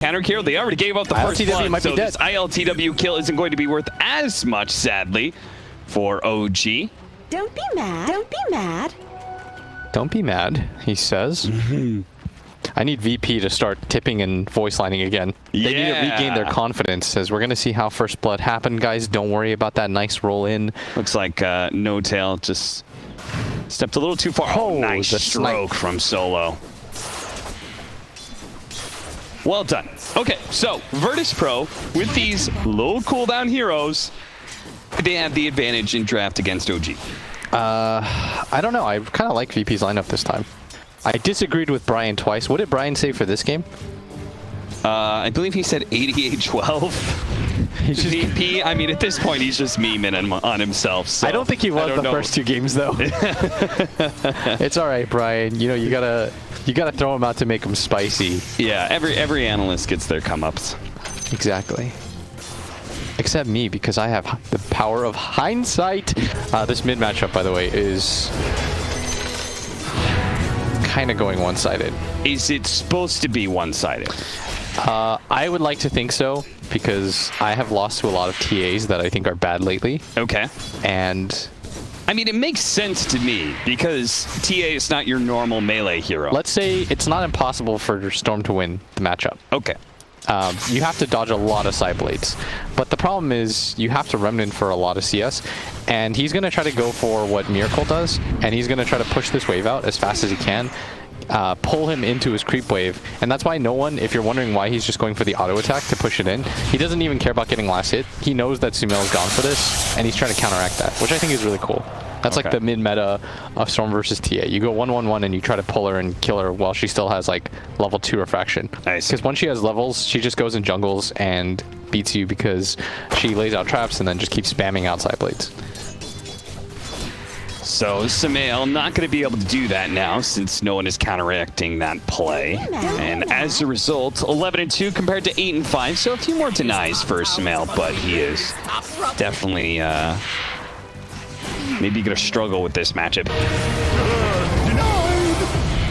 Counter kill. They already gave up the first blood, so this ILTW kill isn't going to be worth as much, sadly, for OG. Don't be mad. Don't be mad. Don't be mad, he says. I need VP to start tipping and voice lining again. They need to regain their confidence, as we're going to see how first blood happened, guys. Don't worry about that nice roll in. Looks like No Tail just stepped a little too far. Oh, nice stroke from Solo. Well done. Okay, so Virtus.pro, with these low cooldown heroes, they have the advantage in draft against OG. I don't know. I kind of like VP's lineup this time. I disagreed with Brian twice. What did Brian say for this game? I believe he said 88-12. VP, I mean, at this point, he's just memeing on himself. So I don't think he won the first two games, though. It's all right, Brian. You know, you gotta throw him out to make him spicy. Yeah, every analyst gets their come-ups. Exactly. Except me, because I have the power of hindsight. This mid matchup, by the way, is kind of going one-sided. Is it supposed to be one-sided? I would like to think so, because I have lost to a lot of TAs that I think are bad lately. Okay. And I mean, it makes sense to me, because TA is not your normal melee hero. Let's say it's not impossible for Storm to win the matchup. Okay. You have to dodge a lot of side blades. But the problem is you have to Remnant for a lot of CS. And he's going to try to go for what Miracle does. And he's going to try to push this wave out as fast as he can. Pull him into his creep wave. And that's why no one, if you're wondering why he's just going for the auto attack to push it in, he doesn't even care about getting last hit. He knows that Sumail's gone for this. And he's trying to counteract that, which I think is really cool. That's like the mid-meta of Storm versus TA. You go 1-1-1 and you try to pull her and kill her while she still has like level 2 refraction. Nice. Because once she has levels, she just goes in jungles and beats you because she lays out traps and then just keeps spamming outside blades. So Sumail not going to be able to do that now since no one is counteracting that play. And as a result, 11-2 compared to 8-5. So a few more denies for Sumail, but he is definitely maybe going to struggle with this matchup.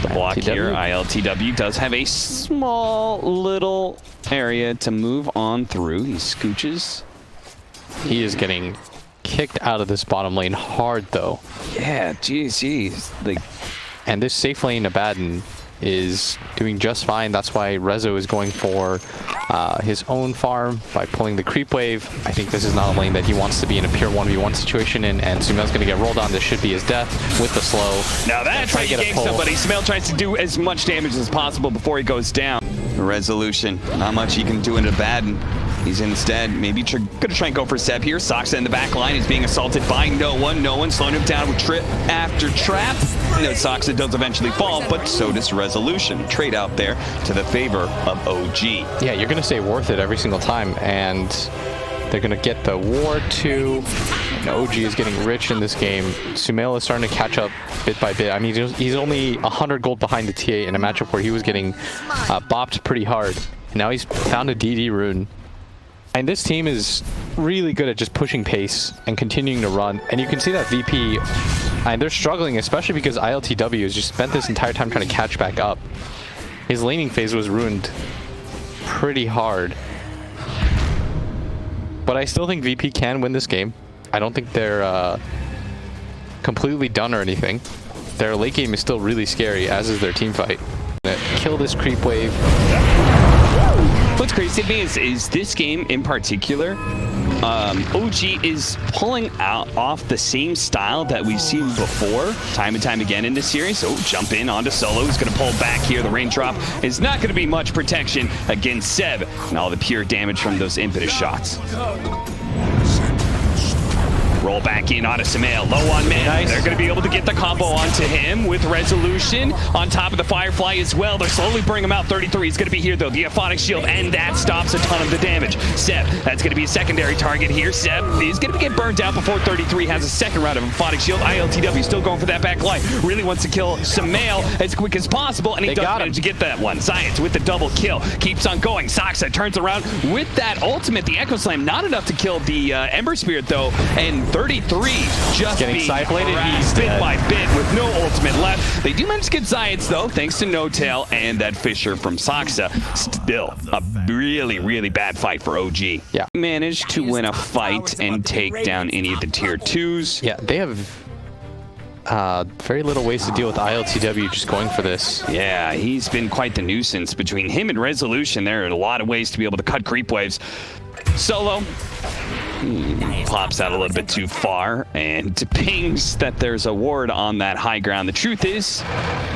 The block here, ILTW, does have a small little area to move on through. He scooches. He is getting kicked out of this bottom lane hard, though. Yeah, geez. And this safe lane Abaddon is doing just fine. That's why Rezo is going for his own farm by pulling the creep wave. I think this is not a lane that he wants to be in a pure 1v1 situation in, and Sumail's going to get rolled on. This should be his death with the slow. Now that's how you game somebody. Sumail tries to do as much damage as possible before he goes down. Resolution. Not much he can do in Abaddon. He's instead maybe going to try and go for Seb here. Soxa in the back line is being assaulted by no one slowing him down with trip after trap. No, Soxa does eventually fall, but so does Resolution. Trade out there to the favor of OG. Yeah, you're going to say worth it every single time, and they're going to get the ward too. And OG is getting rich in this game. Sumail is starting to catch up bit by bit. I mean, he's only 100 gold behind the TA in a matchup where he was getting bopped pretty hard. And now he's found a DD rune. And this team is really good at just pushing pace and continuing to run. And you can see that VP, and they're struggling, especially because ILTW has just spent this entire time trying to catch back up. His laning phase was ruined pretty hard. But I still think VP can win this game. I don't think they're completely done or anything. Their late game is still really scary, as is their team fight. Kill this creep wave. What's crazy to me is this game in particular, OG is pulling off the same style that we've seen before, time and time again in this series. So jump in onto Solo, who's going to pull back here. The raindrop is not going to be much protection against Seb and all the pure damage from those impetus shots. Roll back in onto Sumail, low on mana. Nice. They're going to be able to get the combo onto him with Resolution on top of the Firefly as well. They're slowly bringing him out. 33 is going to be here though. The Aphotic Shield, and that stops a ton of the damage. Seb, that's going to be a secondary target here. Seb is going to get burned out before 33 has a second round of Aphotic Shield. ILTW still going for that back line. Really wants to kill Sumail as quick as possible, and he does manage to get that one. Science with the double kill. Keeps on going. Soxa turns around with that ultimate, the Echo Slam. Not enough to kill the Ember Spirit though, and 33 just getting being side-bladed. He's bit dead. by bit with no ultimate left. They do manage to get Zayats though, thanks to No Tail and that Fisher from Soxa. Still a really, really bad fight for OG. Yeah. Managed to win a fight and take down any of the tier 2s. Yeah, they have very little ways to deal with ILTW just going for this. Yeah, he's been quite the nuisance. Between him and Resolution, there are a lot of ways to be able to cut creep waves. Solo pops out a little bit too far and pings that there's a ward on that high ground. The truth is,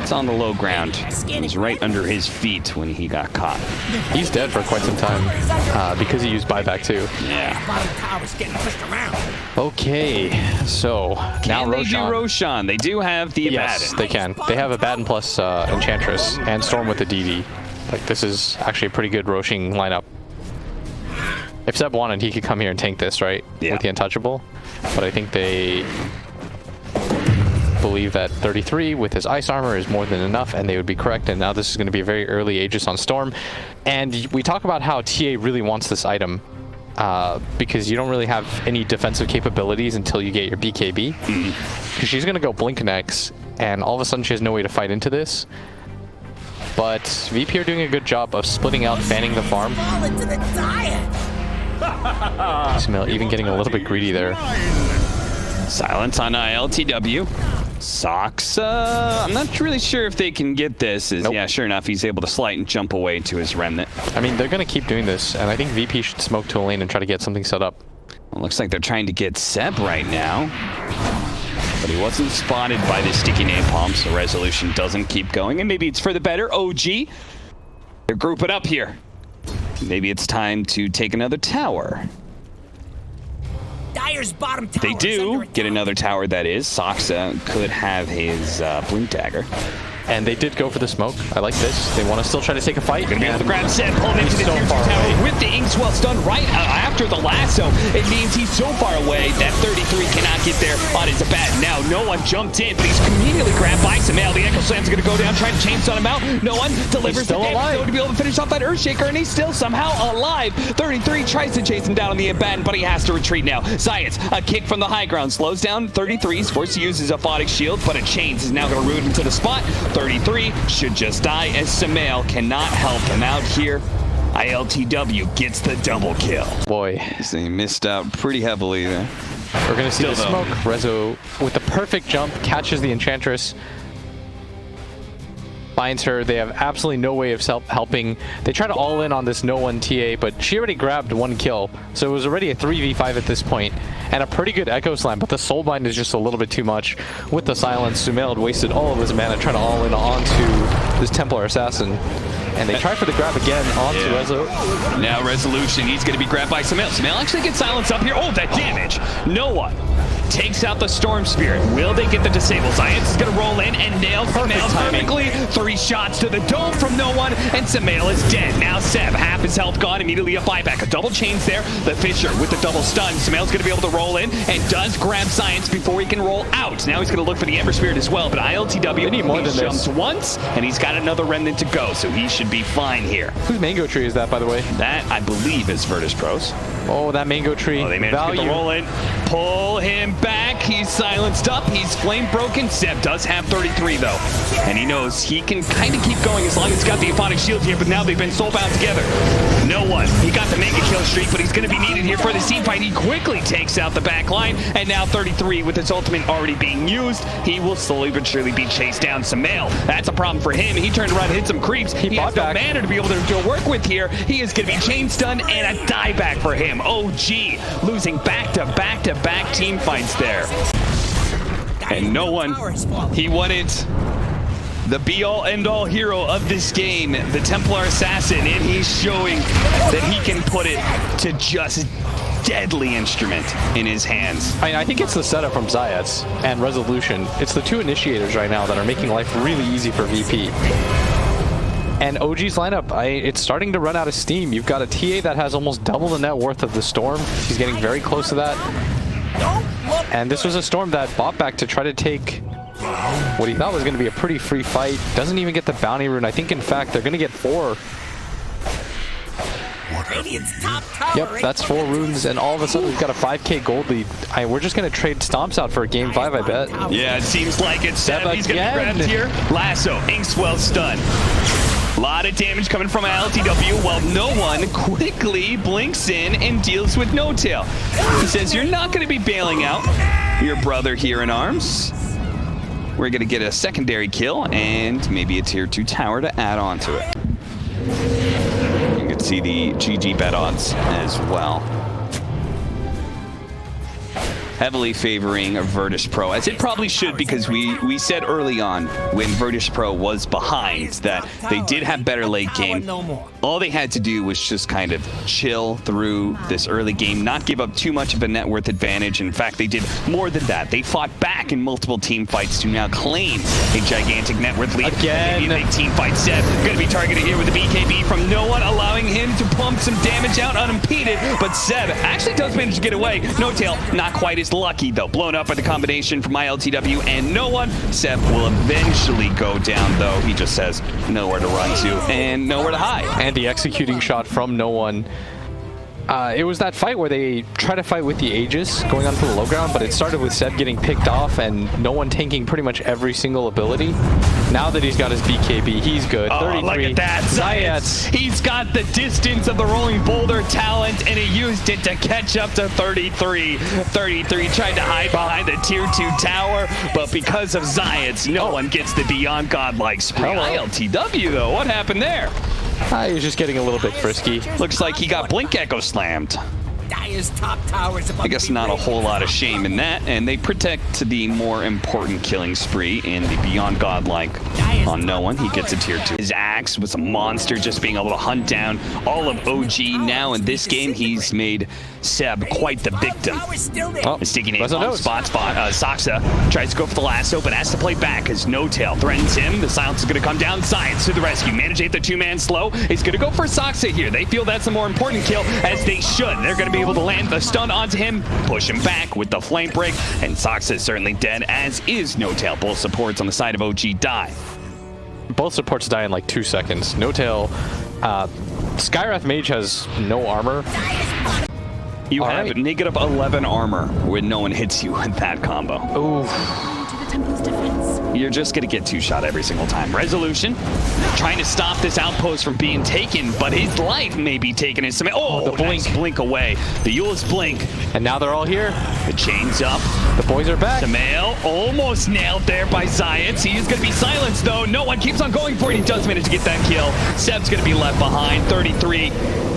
it's on the low ground. It was right under his feet when he got caught. He's dead for quite some time because he used buyback too. Yeah. Okay, so now Can they do Roshan. Roshan? They do have the Yes, Abaddon. they can. They have Abaddon plus Enchantress and Storm with the DD. Like, this is actually a pretty good Roshan lineup. If Seb wanted, he could come here and tank this, right? Yeah. With the Untouchable. But I think they believe that 33 with his ice armor is more than enough, and they would be correct. And now this is going to be a very early Aegis on Storm. And we talk about how TA really wants this item because you don't really have any defensive capabilities until you get your BKB. Because she's going to go Blink next, and all of a sudden she has no way to fight into this. But VP are doing a good job of splitting out, fanning the farm. Smell even getting a little bit greedy there. Silence on LTW. Soxa, I'm not really sure if they can get this. Nope. Yeah, sure enough, he's able to slight and jump away to his remnant. I mean, they're going to keep doing this, and I think VP should smoke to a lane and try to get something set up. Well, looks like they're trying to get Seb right now. But he wasn't spotted by the sticky napalm, so Resolution doesn't keep going. And maybe it's for the better. OG, they're grouping up here. Maybe it's time to take another tower. Dyer's bottom tower. They do get another tower, that is. Soxa could have his Blink Dagger. And they did go for the smoke. I like this. They want to still try to take a fight. Gonna be able to grab Seb, pull him into the so tier 2 far tower away. with the Inkswell stun right after the lasso. It means he's so far away that 33 cannot get there on his Abaddon. Now, no one jumped in, but he's immediately grabbed by Samael. The Echo Slam's gonna go down, trying to chain stun him out. No one delivers the still damage alive. though to be able to finish off that Earthshaker, and he's still somehow alive. 33 tries to chase him down on the Abaddon, but he has to retreat now. Zayats, a kick from the high ground, slows down 33. He's forced to use his Aphotic Shield, but a chains is now gonna root him to the spot. 33 should just die as Samael cannot help him out here. ILTW gets the double kill. Boy, So he missed out pretty heavily there. we're going to see the Still smoke. Rezo with the perfect jump catches the Enchantress. Finds her. They have absolutely no way of helping. They try to all in on this no one TA, but she already grabbed one kill. So it was already a 3v5 at this point, and a pretty good Echo Slam, but the Soulbind is just a little bit too much. With the silence, Sumail had wasted all of his mana trying to all in onto this Templar Assassin. And they try for the grab again onto Rezo. Now Resolution, he's going to be grabbed by Samael. Samael actually gets silenced up here. Oh, that damage. No one takes out the Storm Spirit. Will they get the disable? Zayats is going to roll in and nail Samael perfectly. 3 shots to the dome from no one, and Samael is dead. Now Seb, half his health gone, immediately a buyback. A double chains there. The Fisher with the double stun. Samael's going to be able to roll in and does grab Zayats before he can roll out. Now he's going to look for the Ember Spirit as well, but ILTW need more than jumped this. once, and he's got another remnant to go, so he should be fine here. Whose mango tree is that, by the way? That, I believe, is Virtus.pro's. Oh, that mango tree. Oh, they managed to get the roll in. Pull him back. He's silenced up. He's flame broken. Seb does have 33, though. And he knows he can kind of keep going as long as he's got the Aphotic Shield here, but now they've been soulbound together. No one. He got the mega kill streak, but he's going to be needed here for the team fight. He quickly takes out the back line, and now 33, with his ultimate already being used, he will slowly but surely be chased down. Samael, that's a problem for him. He turned around and hit some creeps. He has no mana to be able to work with here. He is going to be chain stunned and a dieback for him. OG losing back-to-back-to-back team fights there. And no one, he wanted the be-all, end-all hero of this game, the Templar Assassin, and he's showing that he can put it to just deadly instrument in his hands. I think it's the setup from Zayats and Resolution. It's the two initiators right now that are making life really easy for VP. And OG's lineup, it's starting to run out of steam. You've got a TA that has almost double the net worth of the Storm. He's getting very close to that. And this was a Storm that bought back to try to take what he thought was going to be a pretty free fight. Doesn't even get the bounty rune. I think, in fact, they're going to get 4. Yep, that's 4 runes, and all of a sudden we've got a 5k gold lead. We're just going to trade stomps out for a game 5, I bet. Yeah, it seems like it's Seb. He's going to be again. grabbed here. Lasso, Inkswell stun. A lot of damage coming from LTW while no one quickly blinks in and deals with No Tail. He says, you're not going to be bailing out your brother here in arms. We're going to get a secondary kill and maybe a tier 2 tower to add on to it. You can see the GG bet odds as well. Heavily favoring Virtus.pro, as it probably should, because we said early on when Virtus.pro was behind that they did have better late game. All they had to do was just kind of chill through this early game, not give up too much of a net worth advantage. In fact, they did more than that. They fought back in multiple team fights to now claim a gigantic net worth lead. Again. Maybe a big team fight set. Going to be targeted here with the BKB from no one, allowing him to pump some damage out unimpeded. But Seb actually does manage to get away. No Tail, not quite as lucky though. Blown up by the combination from ILTW and no one. Seb will eventually go down though. He just has nowhere to run to and nowhere to hide. And the executing shot from no one. It was that fight where they try to fight with the Aegis going onto the low ground, but it started with Seb getting picked off and no one tanking pretty much every single ability. Now that he's got his BKB, he's good. Oh, 33. look at that. Zayats. He's got the distance of the rolling boulder talent, and he used it to catch up to 33. 33 tried to hide behind the tier 2 tower, but because of Zayats, no one gets the beyond godlike spree. ILTW, though, what happened there? He was just getting a little bit frisky. Looks like he got Blink Echo slammed. I guess not a whole lot of shame in that, and they protect the more important killing spree in the Beyond Godlike on no one. He gets a tier 2. His axe was a monster, just being able to hunt down all of OG. Now in this game, he's made Seb quite the victim. Mistaking a spot. Saksa tries to go for the lasso, but has to play back as No Tail threatens him. The silence is going to come down. Science to the rescue. Managing the 2-man slow. He's going to go for Saksa here. They feel that's the more important kill, as they should. They're going to be able to land the stun onto him, push him back with the flame break, and Saksa is certainly dead, as is No Tail. Both supports on the side of OG die. Both supports die in like 2 seconds. No Tail. Skywrath Mage has no armor. You have negative 11 armor when no one hits you with that combo. Ooh. To the temple's defense. You're just gonna get 2-shot every single time. Resolution, trying to stop this outpost from being taken, but his life may be taken in some. Oh, the blink, nice blink away. The Yule's blink. And now they're all here. The chain's up. The boys are back. Samael almost nailed there by Zayats. He is gonna be silenced though. No one keeps on going for it. He does manage to get that kill. Seb's gonna be left behind. 33.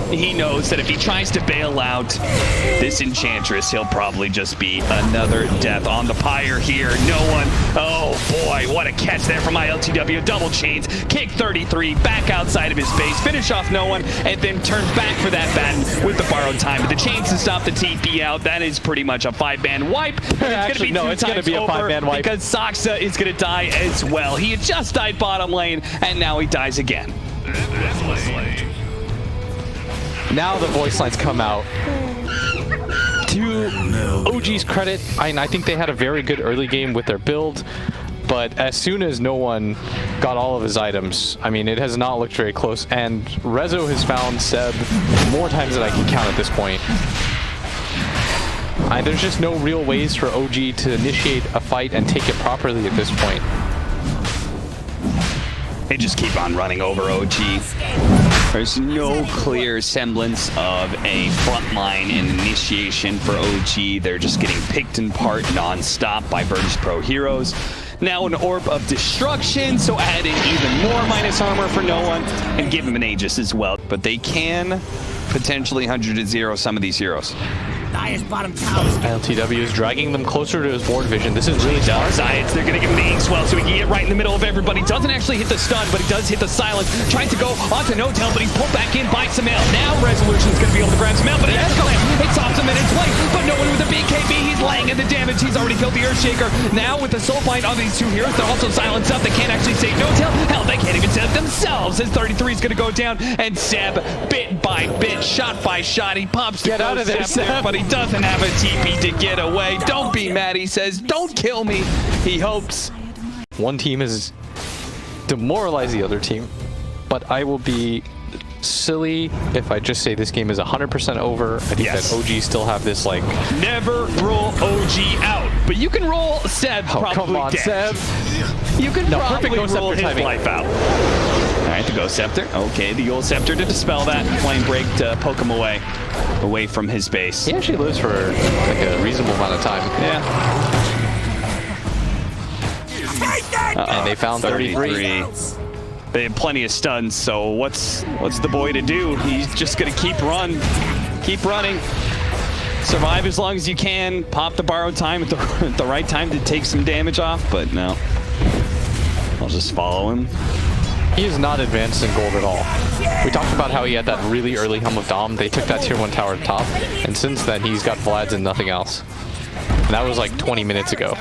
He knows that if he tries to bail out this Enchantress, he'll probably just be another death on the pyre here. No one. Oh boy, what a catch there from ILTW. Double chains, kick 33, back outside of his base, finish off no one, and then turn back for that baton with the borrowed time. But the chains to stop the TP out, that is pretty much a 5-man wipe. Actually, no, it's going to be a 5-man wipe. Because Saksa is going to die as well. He had just died bottom lane, and now he dies again. Now the voice lines come out. To OG's credit, I think they had a very good early game with their build, but as soon as no one got all of his items, I mean, it has not looked very close, and Rezo has found Seb more times than I can count at this point. There's just no real ways for OG to initiate a fight and take it properly at this point. They just keep on running over OG. There's no clear semblance of a frontline and initiation for OG. They're just getting picked apart non-stop by Virtus.pro heroes. Now an Orb of Destruction, so adding even more minus armor for no one, and give him an Aegis as well. But they can potentially 100-0 some of these heroes. ILTW is dragging them closer to his ward vision. This is really smart. Zayats, they're going to give him the Inkswell so he can get right in the middle of everybody. Doesn't actually hit the stun, but he does hit the silence. Tries to go onto No Tail, but he's pulled back in by Samael. Now Resolution's going to be able to grab Samael, but it has him. It stops him in its way, but no one with a BKB. He's laying in the damage. He's already killed the Earthshaker. Now with the Soul Bind on these two heroes, they're also silenced up. They can't actually save No Tail. Hell, they can't even save themselves as 33 is going to go down, and Seb, bit by bit, shot by shot, he pops to get out of there, Seb. but he doesn't have a TP to get away. Don't be mad, he says. Don't kill me. He hopes. One team has demoralized the other team, but I will be silly if I just say this game is 100% over. I think that OG still have this like... Never roll OG out, but you can roll Seb probably come on, dead. Seb. You can probably perfect roll his timing. life out. All right, the Ghost Scepter. Okay, the Yule Scepter to dispel that. Flame Break to poke him away from his base. He actually lives for like a reasonable amount of time. Yeah. And they found 33. They have plenty of stuns, so what's the boy to do? He's just gonna keep running. Survive as long as you can. Pop the borrowed time at the right time to take some damage off, but no. I'll just follow him. He is not advanced in gold at all. We talked about how he had that really early hum of Dom. They took that tier 1 tower top, and since then he's got Vlads and nothing else. And that was like 20 minutes ago.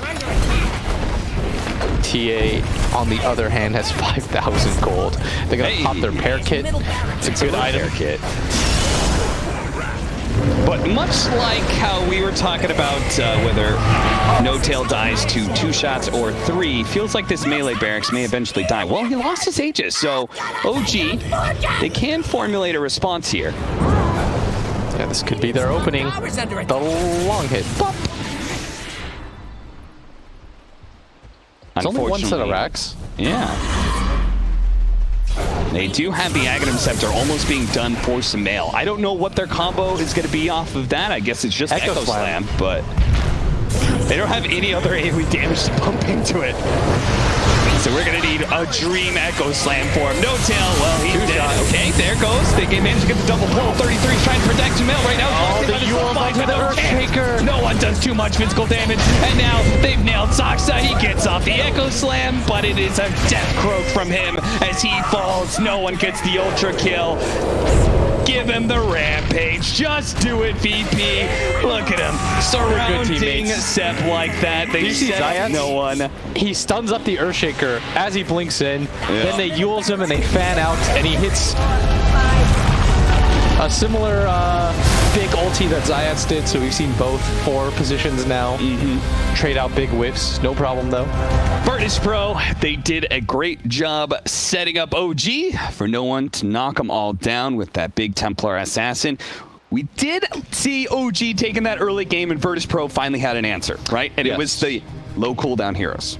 TA, on the other hand, has 5,000 gold. They're gonna pop their pair kit. It's a good item. Pair kit. But much like how we were talking about whether No Tail dies to 2 shots or 3, feels like this melee barracks may eventually die. Well, he lost his Aegis, so OG, they can formulate a response here. Yeah, this could be their opening. The long hit. Bop. It's only one set of racks. Yeah. They do have the Aghanim Scepter almost being done for some mail. I don't know what their combo is going to be off of that. I guess it's just Echo Slam, but they don't have any other AoE damage to pump into it. So we're going to need a Dream Echo Slam for him. No Tail, well, he's dead. Okay, there goes. They managed to get the double pull. 33 is trying to protect Meld right now. Oh, the Yule onto the Earthshaker. No one does too much physical damage. And now they've nailed Saksa. He gets off the Echo Slam, but it is a death croak from him as he falls. No one gets the ultra kill. Give him the Rampage. Just do it, VP. Look at him. Surrounding Sep like that. They set no one. He stuns up the Earthshaker as he blinks in. Then they Yules him and they fan out, and he hits a similar big ulti that Zayats did. So we've seen both 4 positions now. Trade out big whiffs. No problem, though. Virtus.pro, they did a great job setting up OG for no one to knock them all down with that big Templar Assassin. We did see OG taking that early game, and Virtus.pro finally had an answer, right? And it was the low cooldown heroes.